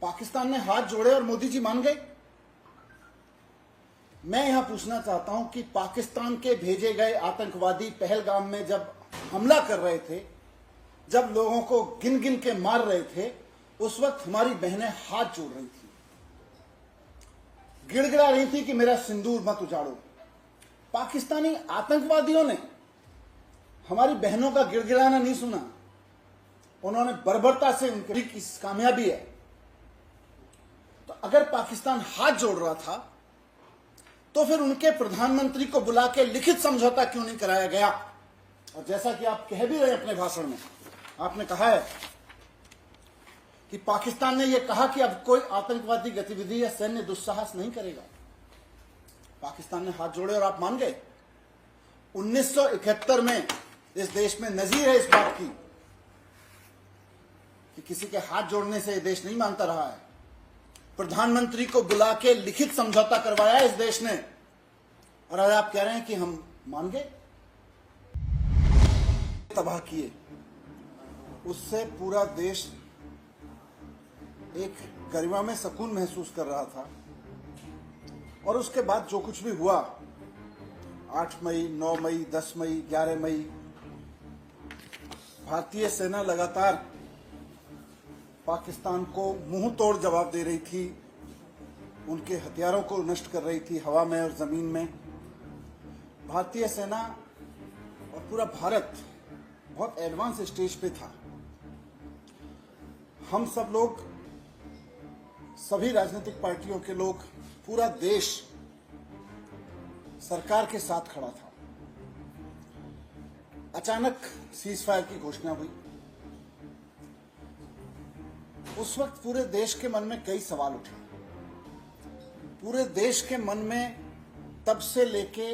पाकिस्तान ने हाथ जोड़े और मोदी जी मान गए। मैं यहां पूछना चाहता हूं कि पाकिस्तान के भेजे गए आतंकवादी पहलगाम में जब हमला कर रहे थे, जब लोगों को गिन गिन के मार रहे थे, उस वक्त हमारी बहनें हाथ जोड़ रही थी, गिड़गिड़ा रही थी कि मेरा सिंदूर मत उजाड़ो। पाकिस्तानी आतंकवादियों ने हमारी बहनों का गिड़गिड़ाना नहीं सुना, उन्होंने बर्बरता से उनकी कामयाबी है। तो अगर पाकिस्तान हाथ जोड़ रहा था तो फिर उनके प्रधानमंत्री को बुला के लिखित समझौता क्यों नहीं कराया गया? और जैसा कि आप कह भी रहे हैं अपने भाषण में, आपने कहा है कि पाकिस्तान ने यह कहा कि अब कोई आतंकवादी गतिविधि या सैन्य दुस्साहस नहीं करेगा। पाकिस्तान ने हाथ जोड़े और आप मान गए। 1971 में इस देश में नजीर है इस बात की कि किसी के हाथ जोड़ने से यह देश नहीं मानता रहा है। प्रधानमंत्री को बुला के लिखित समझौता करवाया इस देश ने, और आज आप कह रहे हैं कि हम मान गए। तबाह किए, उससे पूरा देश एक गरिमा में सुकून महसूस कर रहा था। और उसके बाद जो कुछ भी हुआ, 8 मई, 9 मई, 10 मई, 11 मई, भारतीय सेना लगातार पाकिस्तान को मुंह तोड़ जवाब दे रही थी, उनके हथियारों को नष्ट कर रही थी हवा में और जमीन में। भारतीय सेना और पूरा भारत बहुत एडवांस स्टेज पे था। हम सब लोग, सभी राजनीतिक पार्टियों के लोग, पूरा देश सरकार के साथ खड़ा था। अचानक सीज फायर की घोषणा हुई। उस वक्त पूरे देश के मन में कई सवाल उठे। पूरे देश के मन में तब से लेके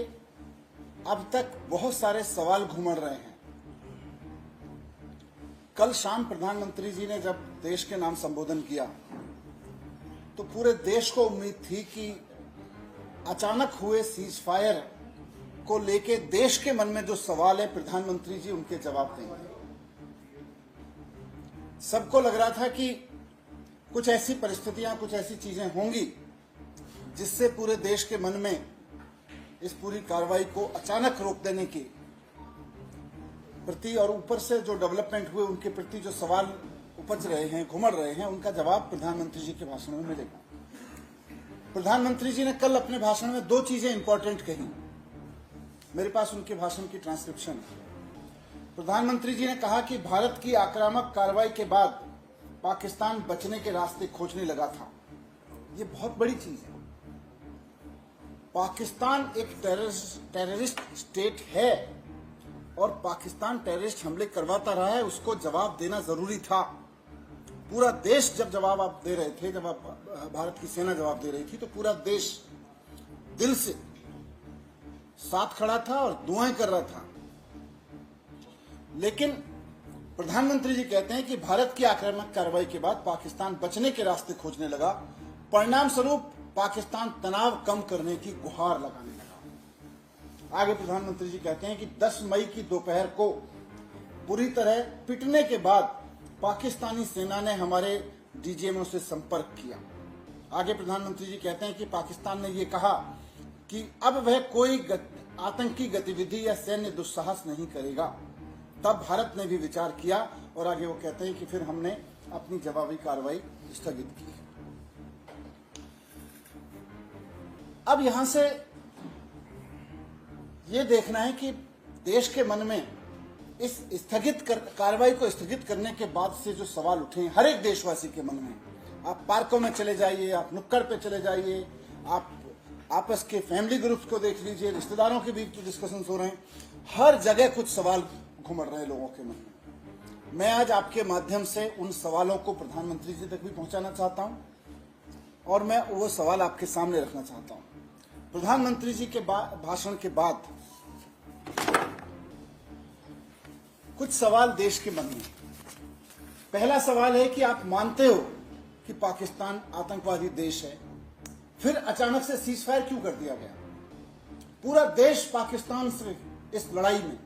अब तक बहुत सारे सवाल घूमड़ रहे हैं। कल शाम प्रधानमंत्री जी ने जब देश के नाम संबोधन किया तो पूरे देश को उम्मीद थी कि अचानक हुए सीज फायर को लेके देश के मन में जो सवाल है, प्रधानमंत्री जी उनके जवाब देंगे। सबको लग रहा था कि कुछ ऐसी परिस्थितियां, कुछ ऐसी चीजें होंगी जिससे पूरे देश के मन में इस पूरी कार्रवाई को अचानक रोक देने के प्रति और ऊपर से जो डेवलपमेंट हुए उनके प्रति जो सवाल उपज रहे हैं, घुमड़ रहे हैं, उनका जवाब प्रधानमंत्री जी के भाषण में मिलेगा। प्रधानमंत्री जी ने कल अपने भाषण में 2 चीजें इंपॉर्टेंट कही। मेरे पास उनके भाषण की ट्रांसक्रिप्शन है। प्रधानमंत्री जी ने कहा कि भारत की आक्रामक कार्रवाई के बाद पाकिस्तान बचने के रास्ते खोजने लगा था। ये बहुत बड़ी चीज है। पाकिस्तान एक टेररिस्ट स्टेट है और पाकिस्तान टेररिस्ट हमले करवाता रहा है, उसको जवाब देना जरूरी था। पूरा देश जब जवाब आप दे रहे थे, जब आप भारत की सेना जवाब दे रही थी, तो पूरा देश दिल से साथ खड़ा था और दुआएं कर रहा था। लेकिन प्रधानमंत्री जी कहते हैं कि भारत की आक्रामक कार्रवाई के बाद पाकिस्तान बचने के रास्ते खोजने लगा। परिणाम स्वरूप पाकिस्तान तनाव कम करने की गुहार लगाने लगा। आगे प्रधानमंत्री जी कहते हैं कि 10 मई की दोपहर को पूरी तरह पिटने के बाद पाकिस्तानी सेना ने हमारे डीजीएमओ से संपर्क किया। आगे प्रधानमंत्री जी कहते हैं कि पाकिस्तान ने यह कहा कि अब वह कोई आतंकी गतिविधि या सैन्य दुस्साहस नहीं करेगा। तब भारत ने भी विचार किया और आगे वो कहते हैं कि फिर हमने अपनी जवाबी कार्रवाई स्थगित की। अब यहां से ये देखना है कि देश के मन में इस कार्रवाई को स्थगित करने के बाद से जो सवाल उठे हैं हर एक देशवासी के मन में। आप पार्कों में चले जाइए, आप नुक्कड़ पे चले जाइए, आप आपस के फैमिली ग्रुप्स को देख लीजिए, रिश्तेदारों के बीच जो डिस्कशन हो रहे हैं, हर जगह कुछ सवाल घुमड़ रहे हैं लोगों के मन में। मैं आज आपके माध्यम से उन सवालों को प्रधानमंत्री जी तक भी पहुंचाना चाहता हूं और मैं वो सवाल आपके सामने रखना चाहता हूं। प्रधानमंत्री जी के भाषण के बाद कुछ सवाल देश के मन में। पहला सवाल है कि आप मानते हो कि पाकिस्तान आतंकवादी देश है, फिर अचानक से सीज फायर क्यों कर दिया गया? पूरा देश पाकिस्तान से इस लड़ाई में,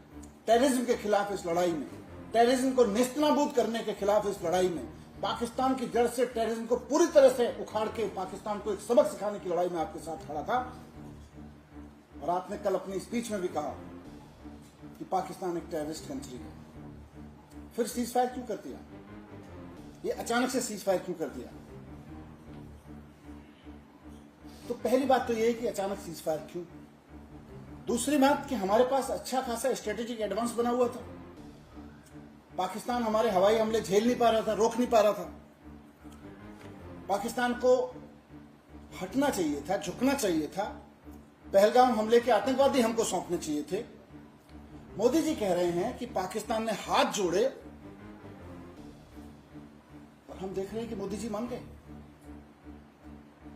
टेररिज्म के खिलाफ इस लड़ाई में, टेररिज्म को नेस्तनाबूद करने के खिलाफ इस लड़ाई में पाकिस्तान की जड़ से टेररिज्म को पूरी तरह से उखाड़ के पाकिस्तान को एक सबक सिखाने की लड़ाई में आपके साथ खड़ा था। और आपने कल अपनी स्पीच में भी कहा कि पाकिस्तान एक टेररिस्ट कंट्री है। फिर सीज फायर क्यों कर दिया? ये अचानक से सीज फायर क्यों कर दिया? तो पहली बात तो ये है कि अचानक सीज फायर क्यों। दूसरी बात कि हमारे पास अच्छा खासा स्ट्रेटेजिक एडवांस बना हुआ था। पाकिस्तान हमारे हवाई हमले झेल नहीं पा रहा था, रोक नहीं पा रहा था। पाकिस्तान को हटना चाहिए था, झुकना चाहिए था। पहलगाम हमले के आतंकवादी हमको सौंपने चाहिए थे। मोदी जी कह रहे हैं कि पाकिस्तान ने हाथ जोड़े और हम देख रहे हैं कि मोदी जी मान गए।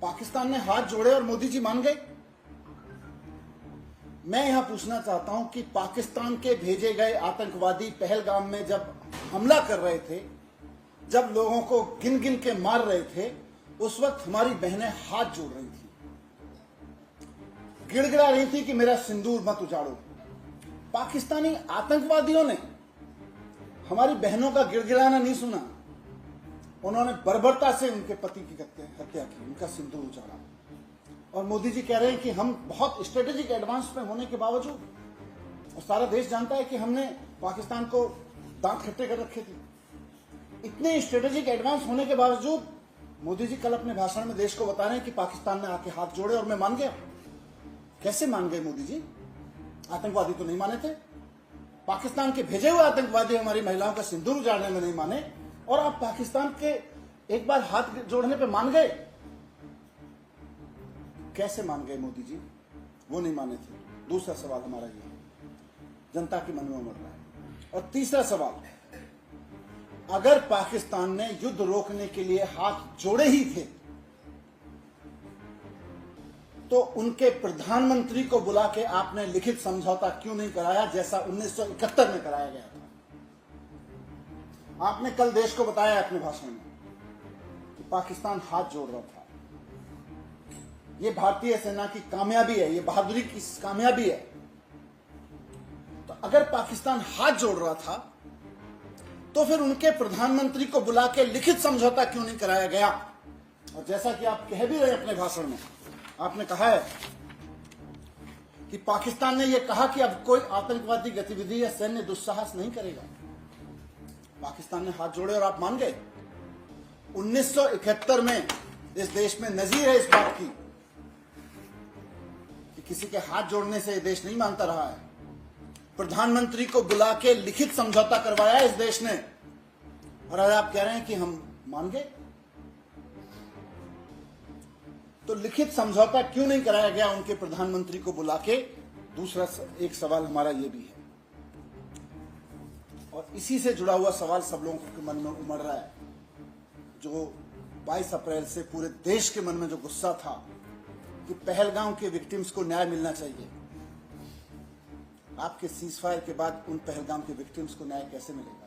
पाकिस्तान ने हाथ जोड़े और मोदी जी मान गए। मैं यहां पूछना चाहता हूं कि पाकिस्तान के भेजे गए आतंकवादी पहलगाम में जब हमला कर रहे थे, जब लोगों को गिन गिन के मार रहे थे, उस वक्त हमारी बहनें हाथ जोड़ रही थी, गिड़गिड़ा रही थी कि मेरा सिंदूर मत उजाड़ो। पाकिस्तानी आतंकवादियों ने हमारी बहनों का गिड़गिड़ाना नहीं सुना। उन्होंने बर्बरता से उनके पति की हत्या की, उनका सिंदूर उजाड़ा। और मोदी जी कह रहे हैं कि हम बहुत स्ट्रेटेजिक एडवांस में होने के बावजूद, और सारा देश जानता है कि हमने पाकिस्तान को दांत खट्टे कर रखे थे, इतने स्ट्रेटेजिक एडवांस होने के बावजूद मोदी जी कल अपने भाषण में देश को बता रहे हैं कि पाकिस्तान ने आके हाथ जोड़े और मैं मान गया। कैसे मान गए मोदी जी? आतंकवादी तो नहीं माने थे। पाकिस्तान के भेजे हुए आतंकवादी हमारी महिलाओं का सिंदूर उजाड़ने में नहीं माने, और आप पाकिस्तान के एक बार हाथ जोड़ने पे मान गए। कैसे मान गए मोदी जी? वो नहीं माने थे। दूसरा सवाल हमारा ये जनता के मन में उमड़ रहा है। और तीसरा सवाल, अगर पाकिस्तान ने युद्ध रोकने के लिए हाथ जोड़े ही थे तो उनके प्रधानमंत्री को बुला के आपने लिखित समझौता क्यों नहीं कराया, जैसा 1971 में कराया गया था? आपने कल देश को बताया अपने भाषण में कि पाकिस्तान हाथ जोड़ रहा था। ये भारतीय सेना की कामयाबी है, ये बहादुरी की कामयाबी है। तो अगर पाकिस्तान हाथ जोड़ रहा था तो फिर उनके प्रधानमंत्री को बुला के लिखित समझौता क्यों नहीं कराया गया? और जैसा कि आप कह भी रहे अपने भाषण में, आपने कहा है कि पाकिस्तान ने यह कहा कि अब कोई आतंकवादी गतिविधि या सैन्य दुस्साहस नहीं करेगा। पाकिस्तान ने हाथ जोड़े और आप मान गए। 1971 में इस देश में नजीर है इस बात की कि किसी के हाथ जोड़ने से यह देश नहीं मानता रहा है। प्रधानमंत्री को बुला के लिखित समझौता करवाया इस देश ने, और आज आप कह रहे हैं कि हम मान गए। तो लिखित समझौता क्यों नहीं कराया गया उनके प्रधानमंत्री को बुला के? दूसरा एक सवाल हमारा यह भी है, और इसी से जुड़ा हुआ सवाल सब लोगों के मन में उमड़ रहा है। जो 22 अप्रैल से पूरे देश के मन में जो गुस्सा था कि पहलगाम के विक्टिम्स को न्याय मिलना चाहिए, आपके सीज फायर के बाद उन पहलगाम के विक्टिम्स को न्याय कैसे मिलेगा?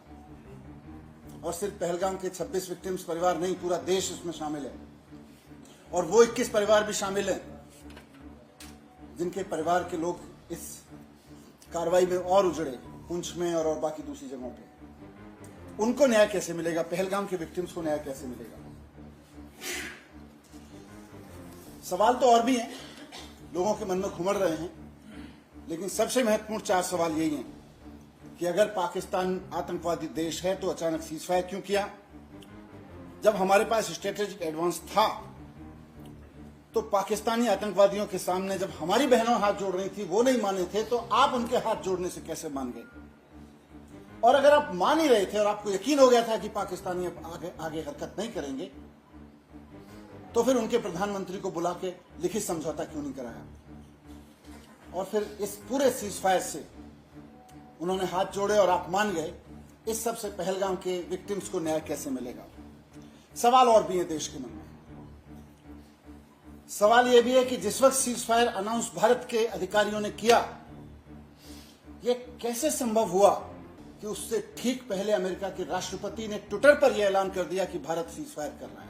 और सिर्फ पहलगाम के 26 विक्टिम्स परिवार नहीं, पूरा देश उसमें शामिल है। और वो 21 परिवार भी शामिल हैं जिनके परिवार के लोग इस कार्रवाई में और उजड़े, पुंछ में और बाकी दूसरी जगहों पे। उनको न्याय कैसे मिलेगा? पहलगाम के विक्टिम्स को न्याय कैसे मिलेगा? सवाल तो और भी हैं, लोगों के मन में घुमड़ रहे हैं, लेकिन सबसे महत्वपूर्ण 4 सवाल यही हैं कि अगर पाकिस्तान आतंकवादी देश है तो अचानक सीज फायर क्यों किया? जब हमारे पास स्ट्रेटेजिक एडवांस था तो पाकिस्तानी आतंकवादियों के सामने जब हमारी बहनों हाथ जोड़ रही थी, वो नहीं माने थे, तो आप उनके हाथ जोड़ने से कैसे मान गए? और अगर आप मान ही रहे थे और आपको यकीन हो गया था कि पाकिस्तानी आगे हरकत नहीं करेंगे, तो फिर उनके प्रधानमंत्री को बुला के लिखित समझौता क्यों नहीं कराया? और फिर इस पूरे सीज फायर से उन्होंने हाथ जोड़े और आप मान गए, इस सबसे पहलगाम के विक्टिम्स को न्याय कैसे मिलेगा? सवाल और भी है देश के मन में। सवाल यह भी है कि जिस वक्त सीज फायर अनाउंस भारत के अधिकारियों ने किया, यह कैसे संभव हुआ कि उससे ठीक पहले अमेरिका के राष्ट्रपति ने ट्विटर पर यह ऐलान कर दिया कि भारत सीज फायर कर रहा है?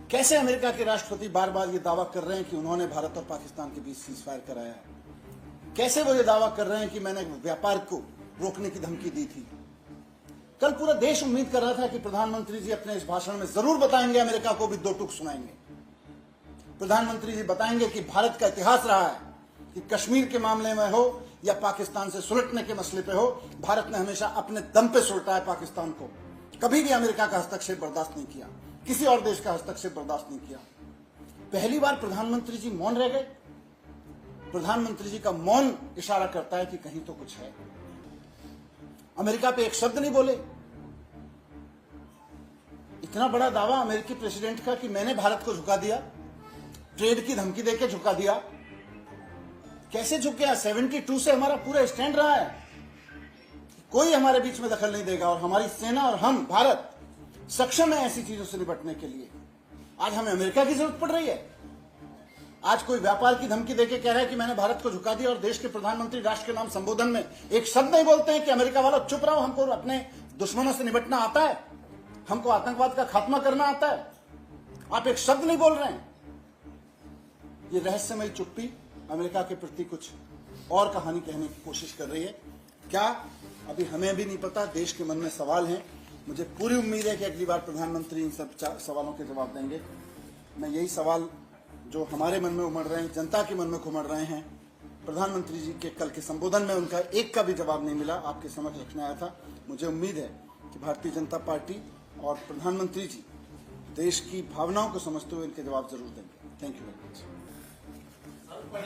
कैसे अमेरिका के राष्ट्रपति बार बार यह दावा कर रहे हैं कि उन्होंने भारत और पाकिस्तान के बीच सीज फायर कराया है? कैसे वो ये दावा कर रहे हैं कि मैंने व्यापार को रोकने की धमकी दी थी? कल पूरा देश उम्मीद कर रहा था कि प्रधानमंत्री जी अपने इस भाषण में जरूर बताएंगे, अमेरिका को भी दो टूक सुनाएंगे। प्रधानमंत्री जी बताएंगे कि भारत का इतिहास रहा है कि कश्मीर के मामले में हो या पाकिस्तान से सुलटने के मसले पे हो, भारत ने हमेशा अपने दम पे सुलटा है पाकिस्तान को। कभी भी अमेरिका का हस्तक्षेप बर्दाश्त नहीं किया, किसी और देश का हस्तक्षेप बर्दाश्त नहीं किया। पहली बार प्रधानमंत्री जी मौन रह गए। प्रधानमंत्री जी का मौन इशारा करता है कि कहीं तो कुछ है। अमेरिका पे एक शब्द नहीं बोले। इतना बड़ा दावा अमेरिकी प्रेसिडेंट का कि मैंने भारत को झुका दिया, ट्रेड की धमकी देकर झुका दिया। कैसे झुक गया? 72 से हमारा पूरा स्टैंड रहा है, कोई हमारे बीच में दखल नहीं देगा और हमारी सेना और हम भारत सक्षम है ऐसी चीजों से निपटने के लिए। आज हमें अमेरिका की जरूरत पड़ रही है। आज कोई व्यापार की धमकी देके कह रहा है कि मैंने भारत को झुका दिया और देश के प्रधानमंत्री राष्ट्र के नाम संबोधन में एक शब्द नहीं बोलते हैं कि अमेरिका वालों चुप रहो, हमको अपने दुश्मनों से निपटना आता है, हमको आतंकवाद का खात्मा करना आता है। आप एक शब्द नहीं बोल रहे हैं। ये रहस्यमयी चुप्पी अमेरिका के प्रति कुछ और कहानी कहने की कोशिश कर रही है क्या? अभी हमें भी नहीं पता। देश के मन में सवाल हैं। मुझे पूरी उम्मीद है कि अगली बार प्रधानमंत्री इन सब सवालों के जवाब देंगे। मैं यही सवाल जो हमारे मन में उमड़ रहे हैं, जनता के मन में उमड़ रहे हैं, प्रधानमंत्री जी के कल के संबोधन में उनका एक का भी जवाब नहीं मिला, आपके समक्ष रखने आया था। मुझे उम्मीद है कि भारतीय जनता पार्टी और प्रधानमंत्री जी देश की भावनाओं को समझते हुए इनके जवाब जरूर देंगे। Thank you very much.